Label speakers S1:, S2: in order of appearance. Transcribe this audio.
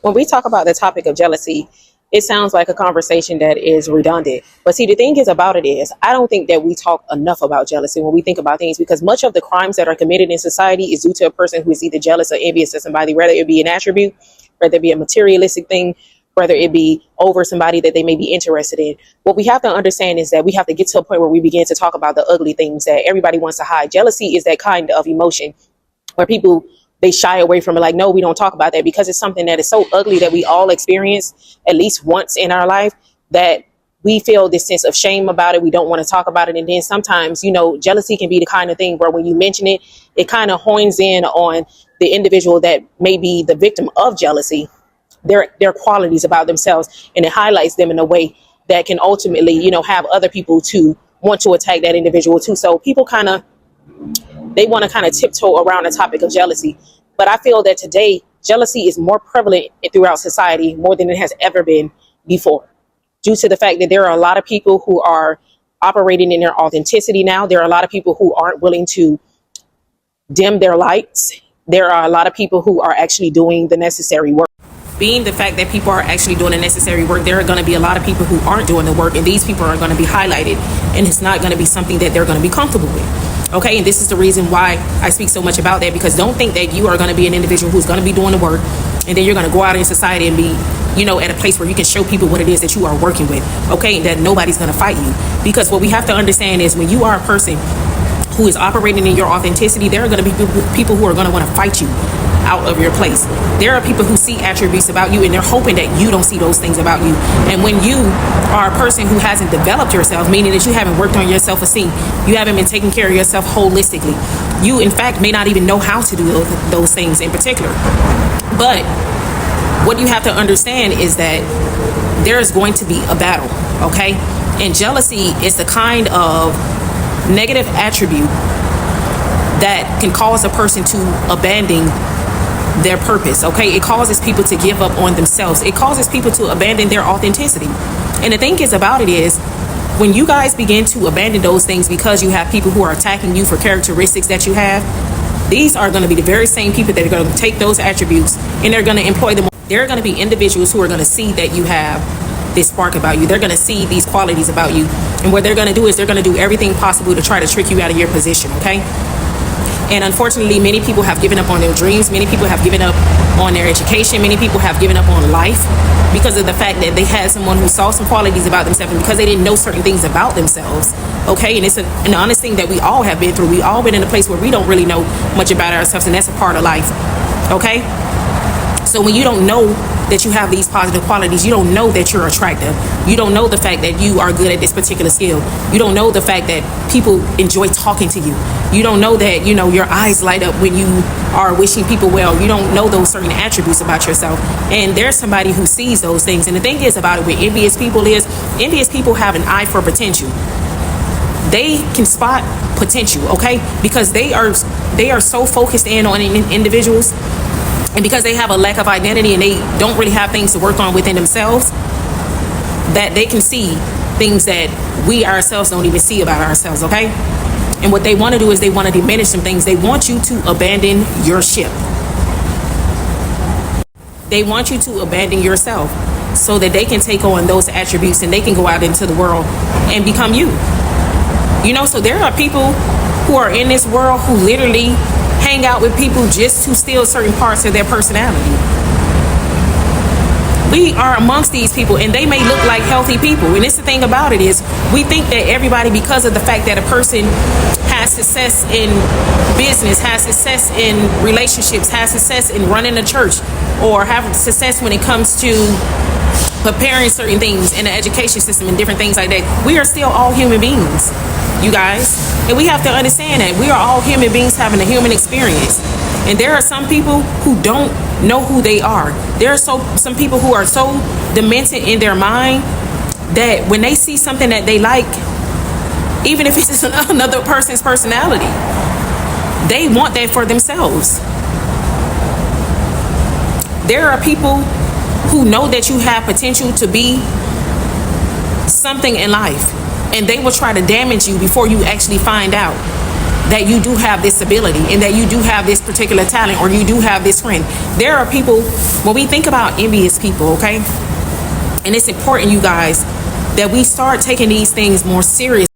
S1: when we talk about the topic of jealousy, it sounds like a conversation that is redundant. But see, the thing is about it is, I don't think that we talk enough about jealousy when we think about things, because much of the crimes that are committed in society is due to a person who is either jealous or envious of somebody, whether it be an attribute, whether it be a materialistic thing, whether it be over somebody that they may be interested in. What we have to understand is that we have to get to a point where we begin to talk about the ugly things that everybody wants to hide. Jealousy is that kind of emotion where people, they shy away from it, like, no, we don't talk about that, because it's something that is so ugly that we all experience at least once in our life, that we feel this sense of shame about it. We don't want to talk about it. And then sometimes, jealousy can be the kind of thing where when you mention it, it kind of hones in on the individual that may be the victim of jealousy, their qualities about themselves, and it highlights them in a way that can ultimately, have other people to want to attack that individual too. So people they want to kind of tiptoe around the topic of jealousy. But I feel that today, jealousy is more prevalent throughout society more than it has ever been before, due to the fact that there are a lot of people who are operating in their authenticity now. There are a lot of people who aren't willing to dim their lights. There are a lot of people who are actually doing the necessary work. Being the fact that people are actually doing the necessary work, there are going to be a lot of people who aren't doing the work, and these people are going to be highlighted, and it's not going to be something that they're going to be comfortable with. Okay, and this is the reason why I speak so much about that, because don't think that you are going to be an individual who's going to be doing the work, and then you're going to go out in society and be, at a place where you can show people what it is that you are working with. Okay, and that nobody's going to fight you. Because what we have to understand is, when you are a person who is operating in your authenticity, there are going to be people who are going to want to fight you out of your place. There are people who see attributes about you, and they're hoping that you don't see those things about you. And when you are a person who hasn't developed yourself, meaning that you haven't worked on your self-esteem, you haven't been taking care of yourself holistically, you in fact may not even know how to do those things in particular. But what you have to understand is that there is going to be a battle, okay? And jealousy is the kind of negative attribute that can cause a person to abandon their purpose. Okay, it causes people to give up on themselves. It causes people to abandon their authenticity. And the thing is about it is, when you guys begin to abandon those things because you have people who are attacking you for characteristics that you have, these are going to be the very same people that are going to take those attributes and they're going to employ them. There are going to be individuals who are going to see that you have this spark about you. They're going to see these qualities about you, and what they're going to do is they're going to do everything possible to try to trick you out of your position. Okay. And unfortunately, many people have given up on their dreams. Many people have given up on their education. Many people have given up on life because of the fact that they had someone who saw some qualities about themselves, and because they didn't know certain things about themselves. Okay, and it's an honest thing that we all have been through. We all been in a place where we don't really know much about ourselves, and that's a part of life. Okay, so when you don't know that you have these positive qualities, you don't know that you're attractive, you don't know the fact that you are good at this particular skill, you don't know the fact that people enjoy talking to you, you don't know that your eyes light up when you are wishing people well, you don't know those certain attributes about yourself, and there's somebody who sees those things. And the thing is about it with envious people have an eye for potential. They can spot potential, okay, because they are so focused in on individuals, and because they have a lack of identity and they don't really have things to work on within themselves, that they can see things that we ourselves don't even see about ourselves, okay? And what they want to do is they want to diminish some things. They want you to abandon your ship. They want you to abandon yourself so that they can take on those attributes and they can go out into the world and become you. So there are people who are in this world who literally hang out with people just to steal certain parts of their personality. We are amongst these people, and they may look like healthy people. And it's the thing about it is, we think that everybody, because of the fact that a person has success in business, has success in relationships, has success in running a church, or have success when it comes to preparing certain things in the education system and different things like that, we are still all human beings, you guys. And we have to understand that we are all human beings having a human experience. And there are some people who don't know who they are. There are some people who are so demented in their mind that when they see something that they like, even if it's just another person's personality, they want that for themselves. There are people who know that you have potential to be something in life, and they will try to damage you before you actually find out that you do have this ability and that you do have this particular talent or you do have this friend. There are people, when we think about envious people, okay, and it's important, you guys, that we start taking these things more serious.